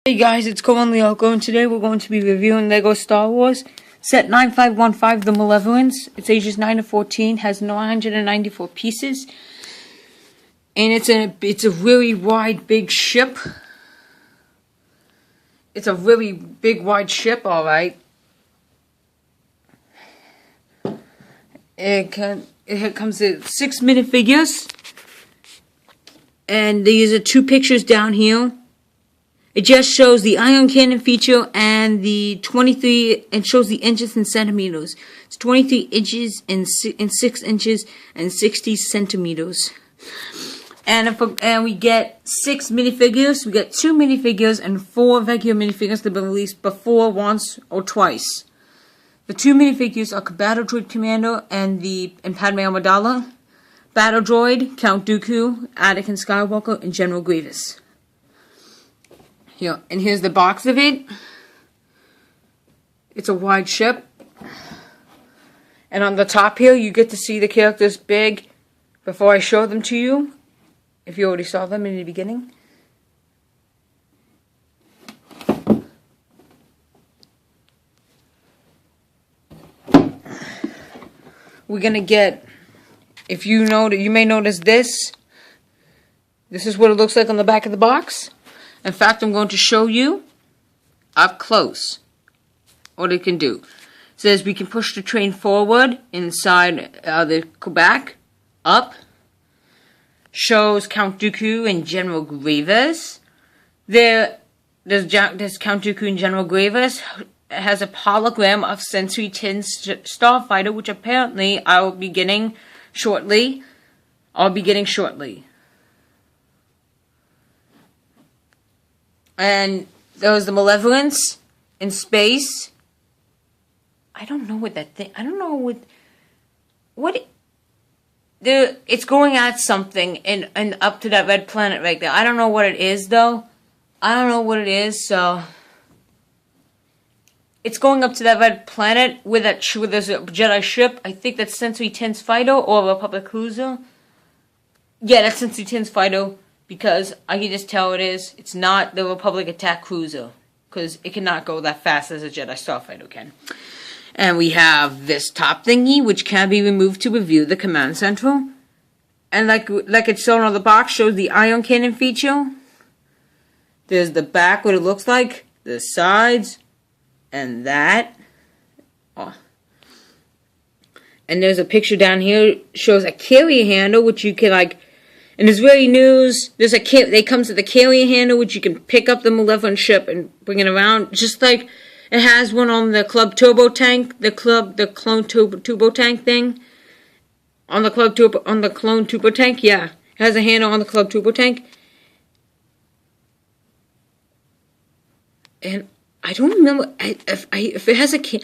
Hey guys, it's Cohen Leoko, and today we're going to be reviewing LEGO Star Wars Set 9515, The Malevolence. It's ages 9 to 14, has 994 pieces, and it's a really wide, big ship. It's a really big, wide ship, alright. It comes with 6 minifigures, and these are 2 pictures down here. It just shows the ion cannon feature and the 23, and shows the inches and centimeters. It's 23 inches and 6 inches and 60 centimeters. And we get 6 minifigures. We get 2 minifigures and 4 regular minifigures that have been released before, once, or twice. The 2 minifigures are Battle Droid Commander and Padme Amidala, Battle Droid, Count Dooku, Anakin Skywalker, and General Grievous. Here, and here's the box of it. It's a wide ship. And on the top here, you get to see the characters big before I show them to you, if you already saw them in the beginning. We're gonna get, if you know that, you may notice this. This is what it looks like on the back of the box. In fact, I'm going to show you up close what it can do. It says we can push the train forward inside the back, up. Shows Count Dooku and General Grievous. There's Count Dooku and General Grievous. It has a hologram of Sensory Tin's starfighter, which apparently I'll be getting shortly. And there was the Malevolence in space. I don't know what that thing. I don't know what. It's going at something and up to that red planet right there. I don't know what it is though. I don't know what it is. So it's going up to that red planet with there's a Jedi ship. I think that's Sensory Tin's fighter or a Republic cruiser. Yeah, that's Sensory Tin's fighter. Because I can just tell it is. It's not the Republic attack cruiser. Because it cannot go that fast as a Jedi starfighter can. And we have this top thingy, which can be removed to review the command center. And like it's shown on the box, shows the ion cannon feature. There's the back, what it looks like. The sides. And that. Oh. And there's a picture down here. Shows a carrier handle, which you can like. And there's really news. They comes with a carrier handle, which you can pick up the Malevolent ship and bring it around, just like it has one on the Club Turbo Tank, the Clone Turbo Tank thing. On the Clone Turbo Tank, yeah, it has a handle on the Club Turbo Tank. And I don't remember if it has a.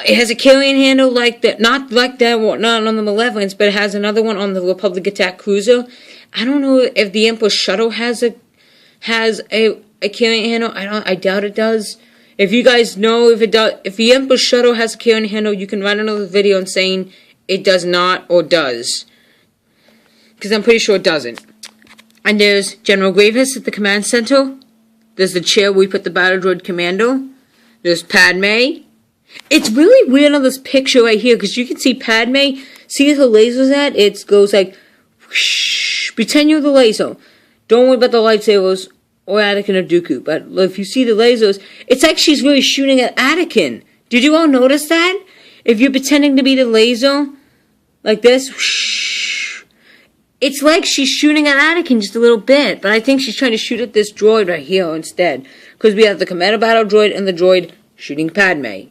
It has a carrying handle like that, not like that, not on the Malevolence, but it has another one on the Republic attack cruiser. I don't know if the Emperor shuttle has a carrying handle. I doubt it does. If you guys know if it does, if the Emperor shuttle has a carrying handle, you can write another video and saying it does not or does, because I'm pretty sure it doesn't. And there's General Grievous at the command center. There's the chair where we put the Battle Droid Commander. There's Padme. It's really weird on this picture right here, because you can see Padme, see the laser's at? It goes like, whoosh, pretend you're the laser. Don't worry about the lightsabers or Anakin or Dooku, but if you see the lasers, it's like she's really shooting at Anakin. Did you all notice that? If you're pretending to be the laser, like this, whoosh, it's like she's shooting at Anakin just a little bit, but I think she's trying to shoot at this droid right here instead, because we have the Commander Battle Droid and the droid shooting Padme.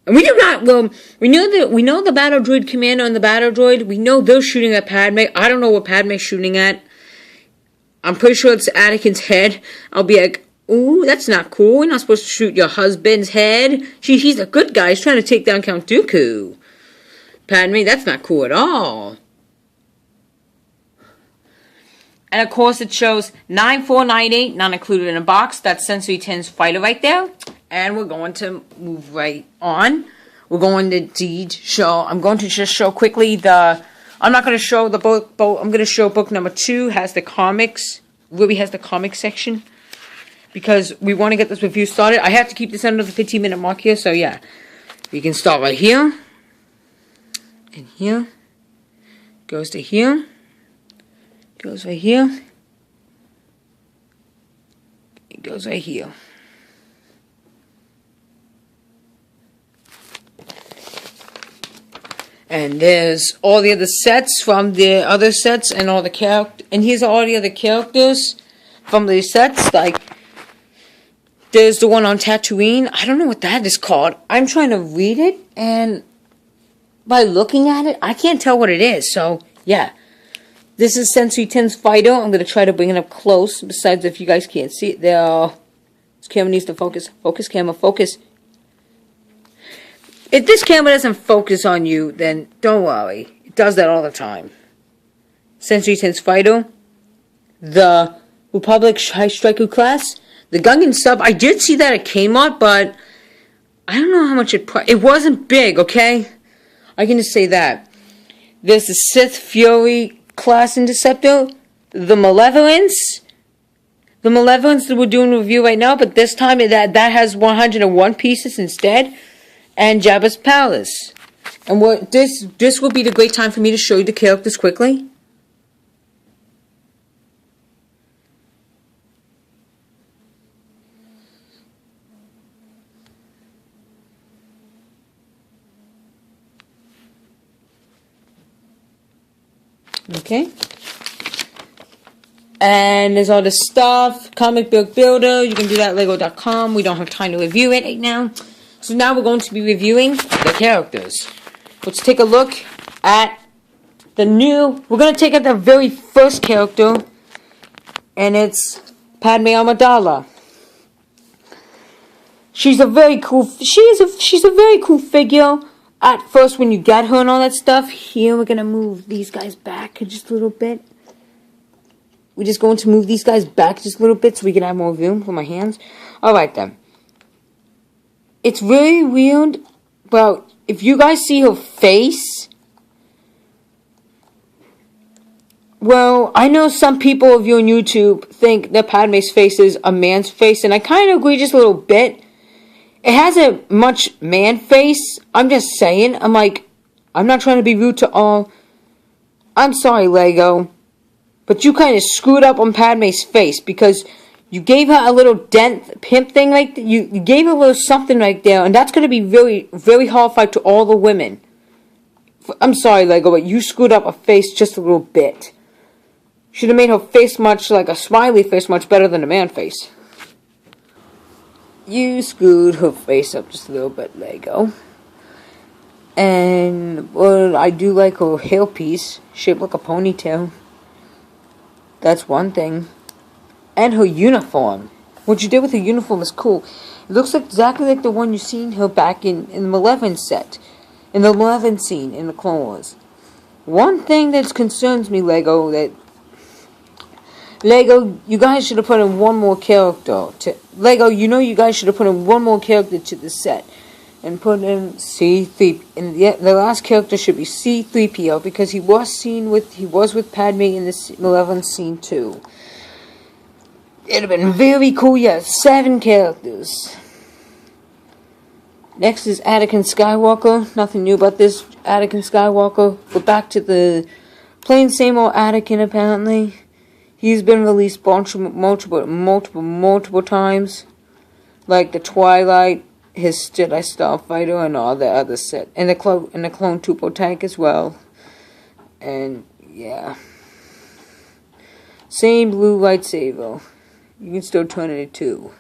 And we do not, well, we know the Battle Droid Commander and the Battle Droid, we know they're shooting at Padme. I don't know what Padme's shooting at. I'm pretty sure it's Anakin's head. I'll be like, ooh, that's not cool. You're not supposed to shoot your husband's head. He's a good guy. He's trying to take down Count Dooku. Padme, that's not cool at all. And of course it shows 9498, not included in a box. That's Sensory Tin's fighter right there. And we're going to move right on. We're going to show, I'm going to just show quickly the, I'm not going to show the book, I'm going to show book number 2, has the comics, Ruby has the comic section. because we want to get this review started. I have to keep this under the 15-minute mark here, so yeah. We can start right here. And here. Goes to here. Goes right here. It goes right here. And there's all the other sets from the other sets and all the characters. And here's all the other characters from the sets. Like, there's the one on Tatooine. I don't know what that is called. I'm trying to read it, and by looking at it, I can't tell what it is. So, yeah. This is Sensory 10's Fido. I'm going to try to bring it up close. Besides, if you guys can't see it there. This camera needs to focus. Focus, camera, focus. If this camera doesn't focus on you, then don't worry. It does that all the time. Sensory 10's Fido. The Republic High Striker class. The Gungan sub. I did see that at Kmart, but I don't know how much it wasn't big, okay? I can just say that. There's the Sith Fury class Interceptor. The Malevolence. The Malevolence that we're doing a review right now, but this time that has 101 pieces instead. And Jabba's Palace. And what this will be the great time for me to show you the characters quickly. Okay. And there's all this stuff. Comic Book Builder. You can do that at Lego.com. We don't have time to review it right now. So now we're going to be reviewing the characters. Let's take a look at the new... We're going to take out the very first character. And it's Padme Amidala. She's a very cool... She's a very cool figure. At first when you get her and all that stuff. Here we're going to move these guys back just a little bit. We're just going to move these guys back just a little bit so we can have more room for my hands. Alright then. It's really weird, but if you guys see her face, well, I know some people of you on YouTube think that Padme's face is a man's face, and I kind of agree just a little bit. It hasn't much man face. I'm just saying. I'm not trying to be rude to all. I'm sorry, Lego, but you kind of screwed up on Padme's face because you gave her a little dent, pimp thing like that. You gave her a little something right there, and that's going to be very, very horrifying to all the women. I'm sorry, Lego, but you screwed up her face just a little bit. Should have made her face much like a smiley face, much better than a man face. You screwed her face up just a little bit, Lego. And, well, I do like her hairpiece, shaped like a ponytail. That's one thing. And her uniform. What you did with her uniform is cool. It looks exactly like the one you seen her back in the Malevolence set. In the Malevolence scene in the Clone Wars. One thing that concerns me, Lego, Lego, you guys should have put in one more character. Lego, you know you guys should have put in one more character to the set. And put in C3. And the last character should be C3PO because he was with Padme in this Malevolence scene too. It'd have been very cool. Yeah, 7 characters. Next is Anakin Skywalker. Nothing new about this Anakin Skywalker. We're back to the plain same old Anakin apparently. He's been released multiple times. Like the Twilight, his Jedi Starfighter, and all the other set. And the Clone Trooper tank as well. And yeah. Same blue lightsaber. You can still turn it too.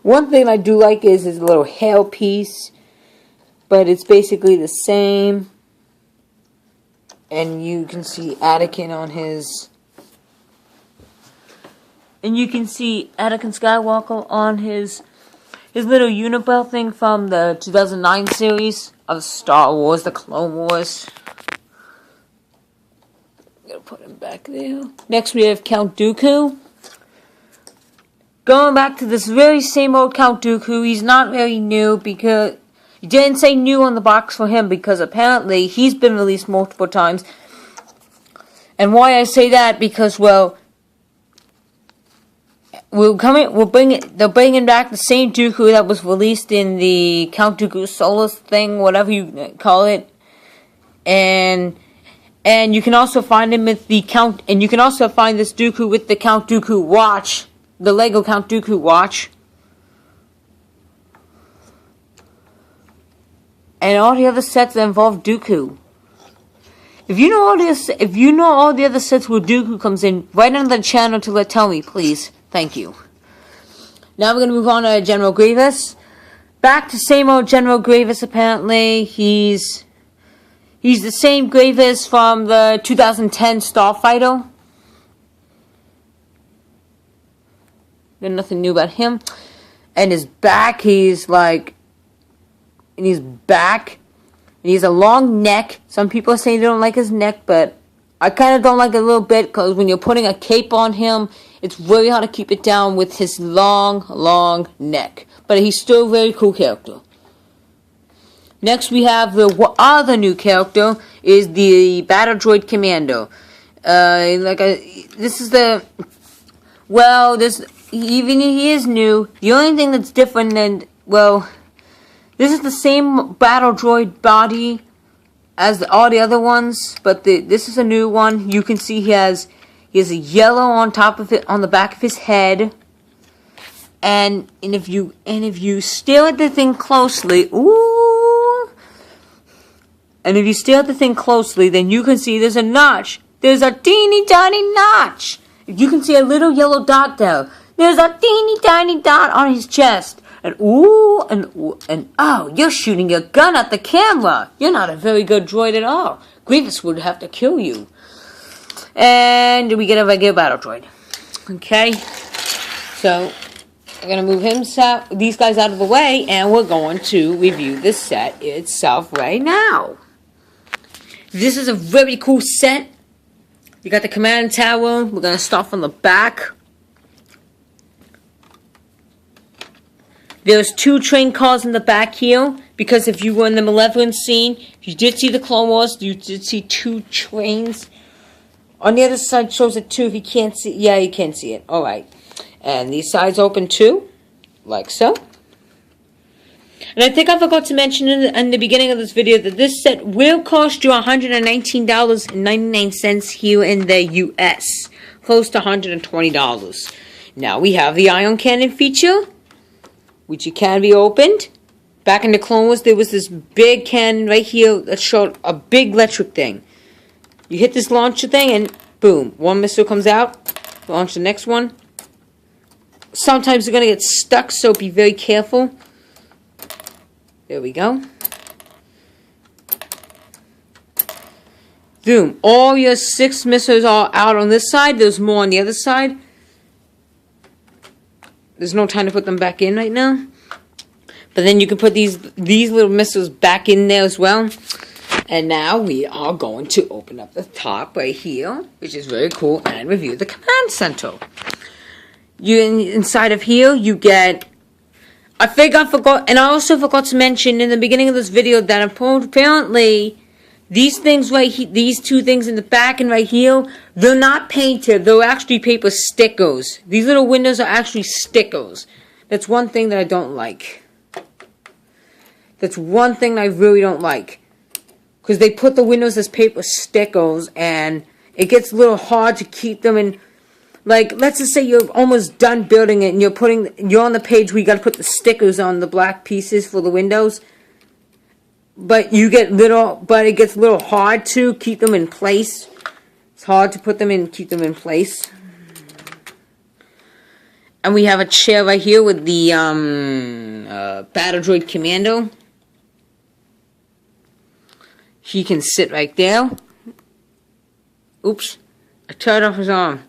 One thing I do like is his little hair piece, but it's basically the same. And you can see Anakin on his. And you can see Anakin Skywalker on his little unibelt thing from the 2009 series of Star Wars, the Clone Wars. Put him back there. Next we have Count Dooku. Going back to this very same old Count Dooku. He's not very new because you didn't say new on the box for him because apparently he's been released multiple times. And why I say that because, well, They're bringing back the same Dooku that was released in the Count Dooku Solus thing, whatever you call it, and you can also find him with the Count, and you can also find this Dooku with the Count Dooku watch, the Lego Count Dooku watch, and all the other sets that involve Dooku. If you know all the other sets where Dooku comes in, write on the channel to tell me, please. Thank you. Now we're going to move on to General Grievous. Back to same old General Grievous, apparently. He's the same Grievous from the 2010 Starfighter. There's nothing new about him. And his back, he's back. And he has a long neck. Some people say they don't like his neck, but I kind of don't like it a little bit, because when you're putting a cape on him, it's very hard to keep it down with his long, long neck. But he's still a very cool character. Next we have the other new character, is the Battle Droid Commando. Even he is new. The only thing that's different than, this is the same Battle Droid body as all the other ones, but this is a new one. You can see he has a yellow on top of it, on the back of his head, and if you stare at the thing closely, then you can see there's a notch. There's a teeny tiny notch. You can see a little yellow dot there. There's a teeny tiny dot on his chest. And you're shooting your gun at the camera. You're not a very good droid at all. Grievous would have to kill you. And we get a regular battle droid. Okay, so we're gonna move these guys out of the way, and we're going to review the set itself right now. This is a very cool set. You got the command tower. We're gonna start from the back. There's 2 train cars in the back here, because if you were in the Malevolence scene, if you did see the Clone Wars, you did see 2 trains. On the other side shows it too. If you can't see, yeah, you can see it. Alright. And these sides open too, like so. And I think I forgot to mention in the beginning of this video that this set will cost you $119.99 here in the US. Close to $120. Now we have the ion cannon feature, which you can be opened. Back in the Clone Wars, there was this big cannon right here that showed a big electric thing. You hit this launcher thing and boom, one missile comes out. Launch the next one. Sometimes you're going to get stuck, so be very careful. There we go. Boom. All your 6 missiles are out on this side. There's more on the other side. There's no time to put them back in right now. But then you can put these little missiles back in there as well. And now we are going to open up the top right here, which is very cool, and review the command center. Inside of here, you get... I also forgot to mention in the beginning of this video that apparently these 2 things in the back and right here, they're not painted. They're actually paper stickers. These little windows are actually stickers. That's one thing that I don't like. That's one thing I really don't like. Because they put the windows as paper stickers, and it gets a little hard to keep them in. Like, let's just say you're almost done building it, and you're on the page where you got to put the stickers on the black pieces for the windows. But it gets a little hard to keep them in place. It's hard to put them in, keep them in place. And we have a chair right here with the Battle Droid Commando. He can sit right there. Oops, I turned off his arm.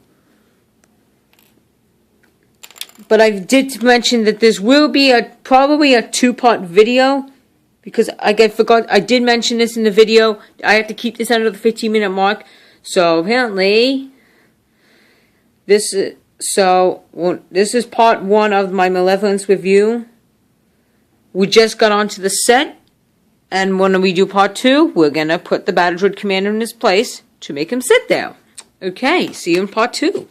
But I did mention that this will be probably a 2-part video, because I did mention this in the video. I have to keep this under the 15-minute mark. So apparently, this is part 1 of my Malevolence review. We just got onto the set. And when we do part 2, we're going to put the Battle Droid Commander in his place to make him sit there. Okay, see you in part 2.